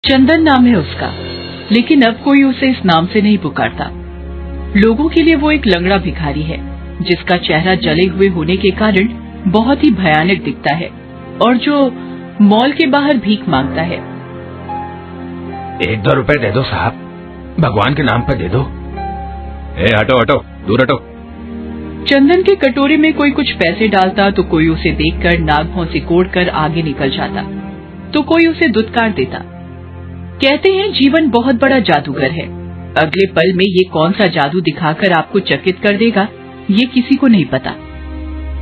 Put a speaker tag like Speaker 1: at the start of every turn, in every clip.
Speaker 1: चंदन नाम है उसका, लेकिन अब कोई उसे इस नाम से नहीं पुकारता। लोगों के लिए वो एक लंगड़ा भिखारी है, जिसका चेहरा जले हुए होने के कारण बहुत ही भयानक दिखता है और जो मॉल के बाहर भीख मांगता है।
Speaker 2: 1-2 रुपए दे दो साहब, भगवान के नाम पर दे दो। हटो हटो, दूर हटो।
Speaker 1: चंदन के कटोरे में कोई कुछ पैसे डालता तो कोई उसे देखकर नाक भौं सिकोड़कर आगे निकल जाता, तो कोई उसे दुत्कार देता। कहते हैं जीवन बहुत बड़ा जादूगर है, अगले पल में ये कौन सा जादू दिखाकर आपको चकित कर देगा ये किसी को नहीं पता।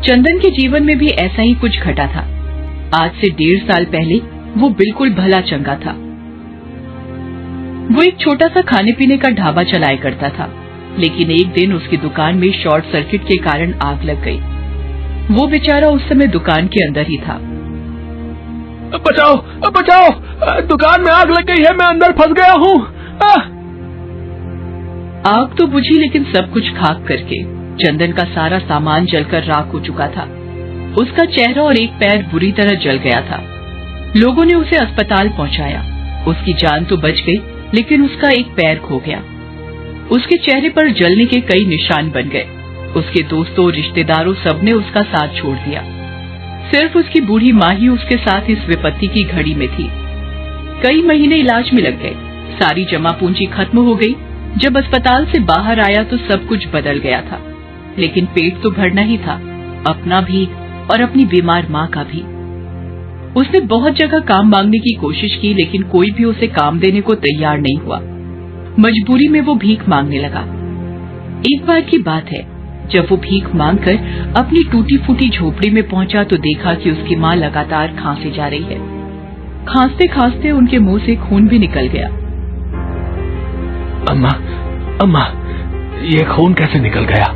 Speaker 1: चंदन के जीवन में भी ऐसा ही कुछ घटा था। आज से 1.5 साल पहले वो बिल्कुल भला चंगा था। वो एक छोटा सा खाने पीने का ढाबा चलाया करता था, लेकिन एक दिन उसकी दुकान में शॉर्ट सर्किट के कारण आग लग गई। वो बेचारा उस समय दुकान के अंदर ही था।
Speaker 2: बचाओ बचाओ, दुकान में आग लग गई है, मैं अंदर फंस गया हूँ।
Speaker 1: आग तो बुझी, लेकिन सब कुछ खाक करके चंदन का सारा सामान जलकर राख हो चुका था। उसका चेहरा और एक पैर बुरी तरह जल गया था। लोगों ने उसे अस्पताल पहुंचाया। उसकी जान तो बच गई, लेकिन उसका एक पैर खो गया। उसके चेहरे पर जलने के कई निशान बन गए। उसके दोस्तों रिश्तेदारों सबने उसका साथ छोड़ दिया। सिर्फ उसकी बूढ़ी माँ ही उसके साथ इस विपत्ति की घड़ी में थी। कई महीने इलाज में लग गए, सारी जमा पूंजी खत्म हो गई। जब अस्पताल से बाहर आया तो सब कुछ बदल गया था, लेकिन पेट तो भरना ही था, अपना भी और अपनी बीमार माँ का भी। उसने बहुत जगह काम मांगने की कोशिश की, लेकिन कोई भी उसे काम देने को तैयार नहीं हुआ। मजबूरी में वो भीख मांगने लगा। एक बार की बात है, जब वो भीख मांगकर अपनी टूटी फूटी झोपड़ी में पहुंचा तो देखा कि उसकी माँ लगातार खांसे जा रही है। खांसते खांसते उनके मुंह से खून भी निकल गया।
Speaker 2: अम्मा, अम्मा, ये खून कैसे निकल गया?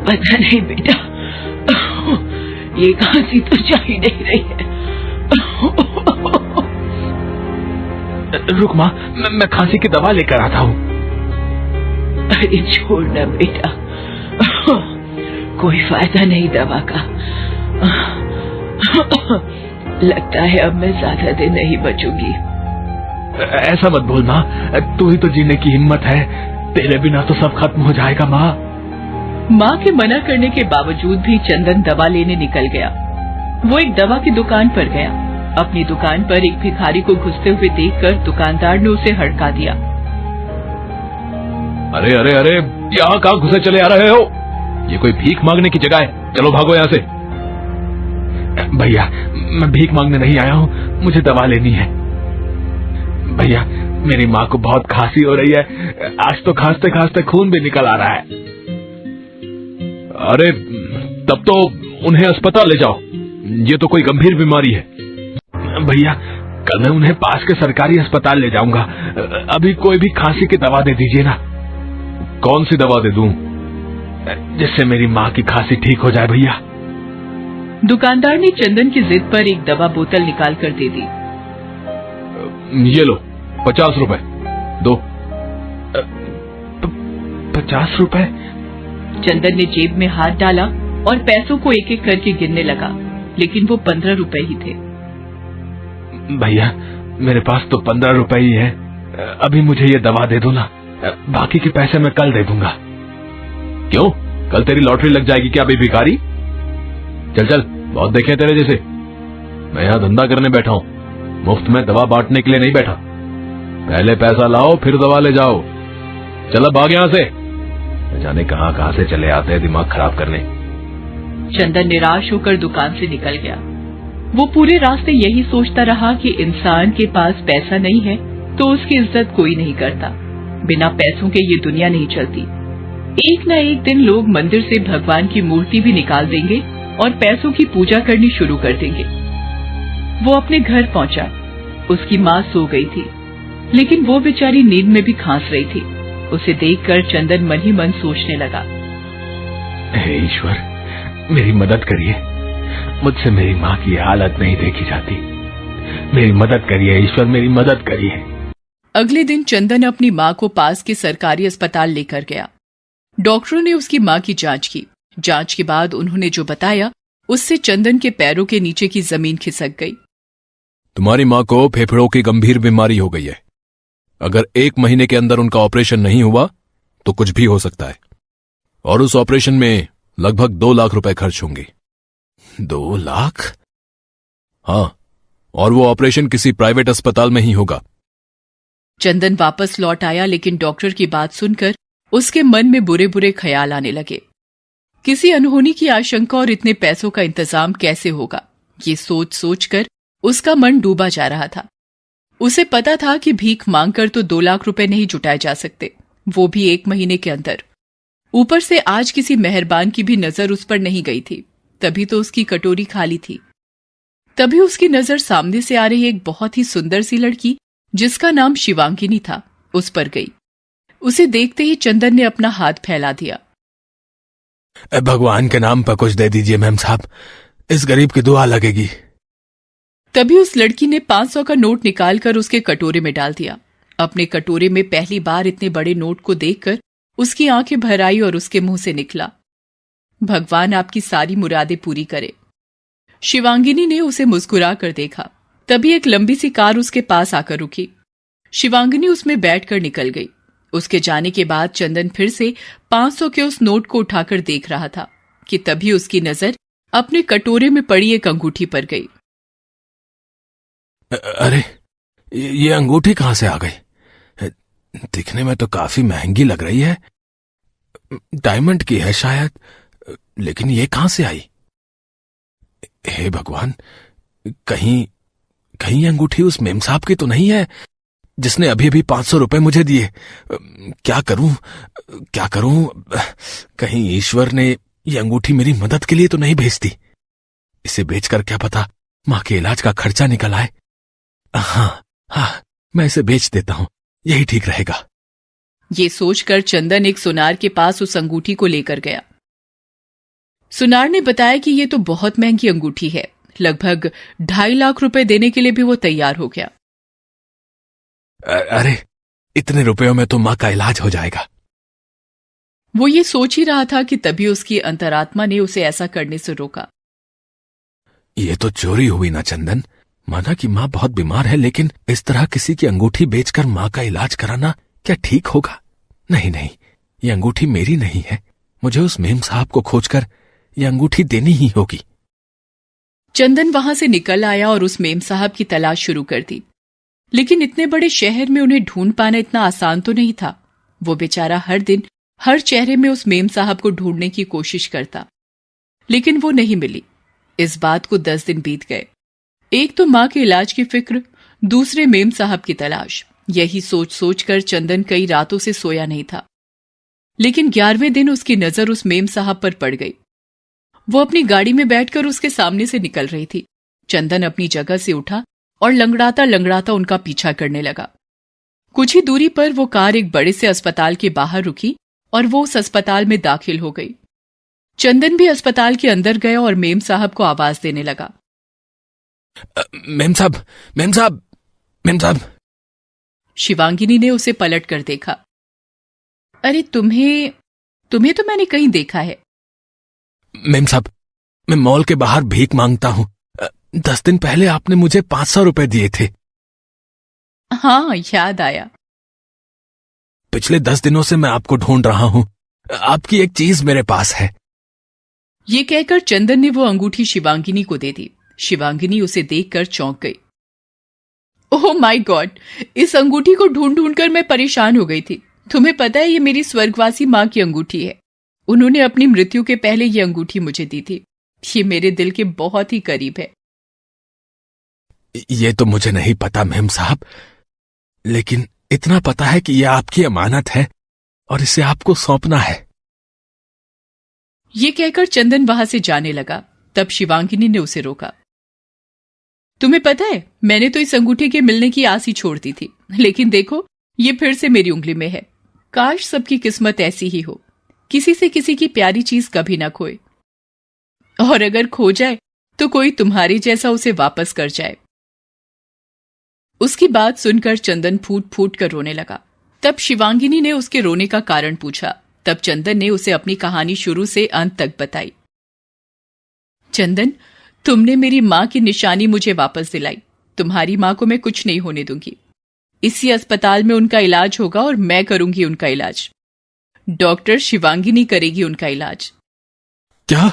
Speaker 1: पता नहीं बेटा, ये खांसी तो जा ही नहीं रही है।
Speaker 2: रुक माँ, मैं खांसी की दवा लेकर आता हूँ।
Speaker 1: अरे छोड़ ना बेटा, कोई फायदा नहीं दवा का। लगता है अब मैं ज्यादा दिन नहीं बचूंगी।
Speaker 2: ऐसा मत बोल माँ, तू ही तो जीने की हिम्मत है, तेरे बिना तो सब खत्म हो जाएगा माँ।
Speaker 1: माँ के मना करने के बावजूद भी चंदन दवा लेने निकल गया। वो एक दवा की दुकान पर गया। अपनी दुकान पर एक भिखारी को घुसते हुए देखकर दुकानदार ने उसे हड़का दिया।
Speaker 2: अरे अरे अरे, यहाँ कहाँ घुसे चले आ रहे हो? ये कोई भीख मांगने की जगह है, चलो भागो यहाँ से। भैया, मैं भीख मांगने नहीं आया हूँ, मुझे दवा लेनी है। भैया, मेरी माँ को बहुत खांसी हो रही है, आज तो खांसते खांसते खून भी निकल आ रहा है। अरे तब तो उन्हें अस्पताल ले जाओ, ये तो कोई गंभीर बीमारी है। भैया, कल मैं उन्हें पास के सरकारी अस्पताल ले जाऊंगा, अभी कोई भी खांसी की दवा दे दीजिए ना। कौन सी दवा दे दूं जिससे मेरी माँ की खांसी ठीक हो जाए? भैया,
Speaker 1: दुकानदार ने चंदन की जिद पर एक दवा बोतल निकाल कर दे दी।
Speaker 2: ये लो, 50 रुपए दो। 50 रुपए?
Speaker 1: चंदन ने जेब में हाथ डाला और पैसों को एक एक करके गिनने लगा, लेकिन वो 15 रुपए ही थे।
Speaker 2: भैया, मेरे पास तो 15 रुपए ही है, अभी मुझे ये दवा दे दो ना, बाकी के पैसे मैं कल दे दूंगा। क्यों, कल तेरी लॉटरी लग जाएगी क्या बे भिखारी? चल चल, बहुत देखे तेरे जैसे। मैं यहाँ धंधा करने बैठा हूँ, मुफ्त में दवा बांटने के लिए नहीं बैठा। पहले पैसा लाओ फिर दवा ले जाओ। चल भाग यहाँ से, न जाने कहाँ कहाँ से चले आते हैं दिमाग खराब करने।
Speaker 1: चंदन निराश होकर दुकान से निकल गया। वो पूरे रास्ते यही सोचता रहा कि इंसान के पास पैसा नहीं है तो उसकी इज्जत कोई नहीं करता। बिना पैसों के ये दुनिया नहीं चलती। एक न एक दिन लोग मंदिर से भगवान की मूर्ति भी निकाल देंगे और पैसों की पूजा करनी शुरू कर देंगे। वो अपने घर पहुंचा। उसकी माँ सो गई थी, लेकिन वो बेचारी नींद में भी खांस रही थी। उसे देखकर चंदन मन ही मन सोचने लगा,
Speaker 2: हे ईश्वर, मेरी मदद करिए, मुझसे मेरी माँ की हालत नहीं देखी जाती। मेरी मदद करिए ईश्वर, मेरी मदद करिए।
Speaker 1: अगले दिन चंदन अपनी माँ को पास के सरकारी अस्पताल लेकर गया। डॉक्टरों ने उसकी माँ की जांच की। जांच के बाद उन्होंने जो बताया उससे चंदन के पैरों के नीचे की जमीन खिसक गई।
Speaker 2: तुम्हारी माँ को फेफड़ों की गंभीर बीमारी हो गई है। अगर 1 महीने के अंदर उनका ऑपरेशन नहीं हुआ तो कुछ भी हो सकता है, और उस ऑपरेशन में लगभग 2 लाख रुपए खर्च होंगे। 2 लाख? हाँ, और वो ऑपरेशन किसी प्राइवेट अस्पताल में ही होगा।
Speaker 1: चंदन वापस लौट आया, लेकिन डॉक्टर की बात सुनकर उसके मन में बुरे बुरे ख्याल आने लगे। किसी अनहोनी की आशंका और इतने पैसों का इंतजाम कैसे होगा, ये सोच सोचकर उसका मन डूबा जा रहा था। उसे पता था कि भीख मांगकर तो 2 लाख रुपए नहीं जुटाए जा सकते, वो भी 1 महीने के अंदर। ऊपर से आज किसी मेहरबान की भी नजर उस पर नहीं गई थी, तभी तो उसकी कटोरी खाली थी। तभी उसकी नजर सामने से आ रही एक बहुत ही सुंदर सी लड़की, जिसका नाम शिवांगिनी था, उस पर गई। उसे देखते ही चंदन ने अपना हाथ फैला दिया।
Speaker 2: भगवान के नाम पर कुछ दे दीजिए मैम साहब, इस गरीब की दुआ लगेगी।
Speaker 1: तभी उस लड़की ने 500 का नोट निकालकर उसके कटोरे में डाल दिया। अपने कटोरे में पहली बार इतने बड़े नोट को देखकर उसकी आंखें भर आई और उसके मुंह से निकला, भगवान आपकी सारी मुरादें पूरी करे। शिवांगिनी ने उसे मुस्कुरा कर देखा। तभी एक लंबी सी कार उसके पास आकर रुकी। शिवांगिनी उसमें बैठकर निकल गई। उसके जाने के बाद चंदन फिर से 500 के उस नोट को उठाकर देख रहा था कि तभी उसकी नजर अपने कटोरे में पड़ी एक अंगूठी पर गई।
Speaker 2: अरे, ये अंगूठी कहां से आ गई? दिखने में तो काफी महंगी लग रही है, डायमंड की है शायद, लेकिन ये कहां से आई? हे भगवान, कहीं कहीं अंगूठी उस मेम साहब की तो नहीं है जिसने अभी अभी 500 रुपए मुझे दिए? क्या करूं? कहीं ईश्वर ने ये अंगूठी मेरी मदद के लिए तो नहीं भेजती? इसे बेचकर क्या पता मां के इलाज का खर्चा निकल आए। हाँ, मैं इसे बेच देता हूं, यही ठीक रहेगा।
Speaker 1: ये सोचकर चंदन एक सुनार के पास उस अंगूठी को लेकर गया। सुनार ने बताया कि ये तो बहुत महंगी अंगूठी है, लगभग 2.5 लाख रुपए देने के लिए भी वो तैयार हो गया।
Speaker 2: अरे, इतने रुपयों में तो मां का इलाज हो जाएगा।
Speaker 1: वो ये सोच ही रहा था कि तभी उसकी अंतरात्मा ने उसे ऐसा करने से रोका।
Speaker 2: ये तो चोरी हुई ना चंदन। माना कि मां बहुत बीमार है, लेकिन इस तरह किसी की अंगूठी बेचकर मां का इलाज कराना क्या ठीक होगा? नहीं, ये अंगूठी मेरी नहीं है। मुझे उस मेम साहब को खोजकर ये अंगूठी देनी ही होगी।
Speaker 1: चंदन वहां से निकल आया और उस मेम साहब की तलाश शुरू कर दी। लेकिन इतने बड़े शहर में उन्हें ढूंढ पाना इतना आसान तो नहीं था। वो बेचारा हर दिन हर चेहरे में उस मेम साहब को ढूंढने की कोशिश करता, लेकिन वो नहीं मिली। इस बात को 10 दिन बीत गए। एक तो मां के इलाज की फिक्र, दूसरे मेम साहब की तलाश। यही सोच सोचकर चंदन कई रातों से सोया नहीं था। लेकिन 11वें दिन उसकी नजर उस मेम साहब पर पड़ गई। वो अपनी गाड़ी में बैठकर उसके सामने से निकल रही थी। चंदन अपनी जगह से उठा और लंगड़ाता लंगड़ाता उनका पीछा करने लगा। कुछ ही दूरी पर वो कार एक बड़े से अस्पताल के बाहर रुकी और वो उस अस्पताल में दाखिल हो गई। चंदन भी अस्पताल के अंदर गया और मेम साहब को आवाज देने लगा।
Speaker 2: मेम साहब।
Speaker 1: शिवांगिनी ने उसे पलट कर देखा। अरे, तुम्हें तो मैंने कहीं देखा है।
Speaker 2: मेम साहब, मैं मॉल के बाहर भीख मांगता हूं। 10 दिन पहले आपने मुझे 500 रुपए दिए थे।
Speaker 1: हाँ, याद आया।
Speaker 2: पिछले 10 दिनों से मैं आपको ढूंढ रहा हूं। आपकी एक चीज मेरे पास है।
Speaker 1: ये कहकर चंदन ने वो अंगूठी शिवांगिनी को दे दी। शिवांगिनी उसे देखकर चौंक गई। ओह माय गॉड, इस अंगूठी को ढूंढ ढूंढ कर मैं परेशान हो गई थी। तुम्हें पता है, ये मेरी स्वर्गवासी मां की अंगूठी है। उन्होंने अपनी मृत्यु के पहले ये अंगूठी मुझे दी थी। ये मेरे दिल के बहुत ही करीब है।
Speaker 2: ये तो मुझे नहीं पता मेम साहब, लेकिन इतना पता है कि यह आपकी अमानत है और इसे आपको सौंपना है।
Speaker 1: ये कहकर चंदन वहां से जाने लगा। तब शिवांगिनी ने उसे रोका। तुम्हें पता है, मैंने तो इस अंगूठी के मिलने की आस ही छोड़ दी थी, लेकिन देखो, ये फिर से मेरी उंगली में है। काश सबकी किस्मत ऐसी ही हो, किसी से किसी की प्यारी चीज कभी ना खोए, और अगर खो जाए तो कोई तुम्हारे जैसा उसे वापस कर जाए। उसकी बात सुनकर चंदन फूट फूट कर रोने लगा। तब शिवांगिनी ने उसके रोने का कारण पूछा। तब चंदन ने उसे अपनी कहानी शुरू से अंत तक बताई। चंदन, तुमने मेरी मां की निशानी मुझे वापस दिलाई। तुम्हारी माँ को मैं कुछ नहीं होने दूंगी। इसी अस्पताल में उनका इलाज होगा और मैं करूंगी उनका इलाज। डॉक्टर शिवांगिनी करेगी उनका इलाज।
Speaker 2: क्या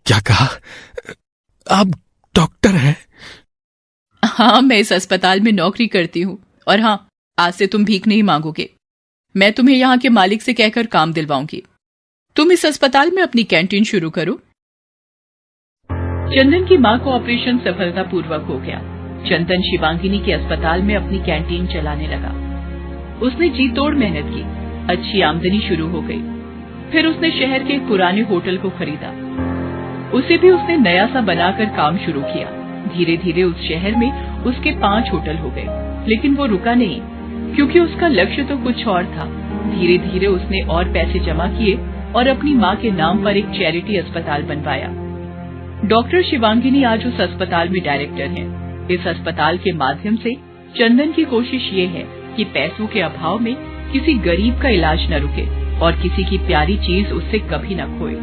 Speaker 2: क्या कहा? आप डॉक्टर हैं?
Speaker 1: हाँ, मैं इस अस्पताल में नौकरी करती हूँ। और हाँ, आज से तुम भीख नहीं मांगोगे। मैं तुम्हें यहाँ के मालिक से कहकर काम दिलवाऊंगी। तुम इस अस्पताल में अपनी कैंटीन शुरू करो। चंदन की माँ को ऑपरेशन सफलतापूर्वक हो गया। चंदन शिवांगिनी के अस्पताल में अपनी कैंटीन चलाने लगा। उसने जी तोड़ मेहनत की, अच्छी आमदनी शुरू हो गई। फिर उसने शहर के एक पुराने होटल को खरीदा। उसे भी उसने नया सा बनाकर काम शुरू किया। धीरे धीरे उस शहर में उसके 5 होटल हो गए। लेकिन वो रुका नहीं, क्योंकि उसका लक्ष्य तो कुछ और था। धीरे धीरे उसने और पैसे जमा किए और अपनी माँ के नाम पर एक चैरिटी अस्पताल बनवाया। डॉक्टर शिवांगिनी आज उस अस्पताल में डायरेक्टर हैं। इस अस्पताल के माध्यम से चंदन की कोशिश ये है कि पैसों के अभाव में किसी गरीब का इलाज न रुके और किसी की प्यारी चीज उससे कभी न खोए।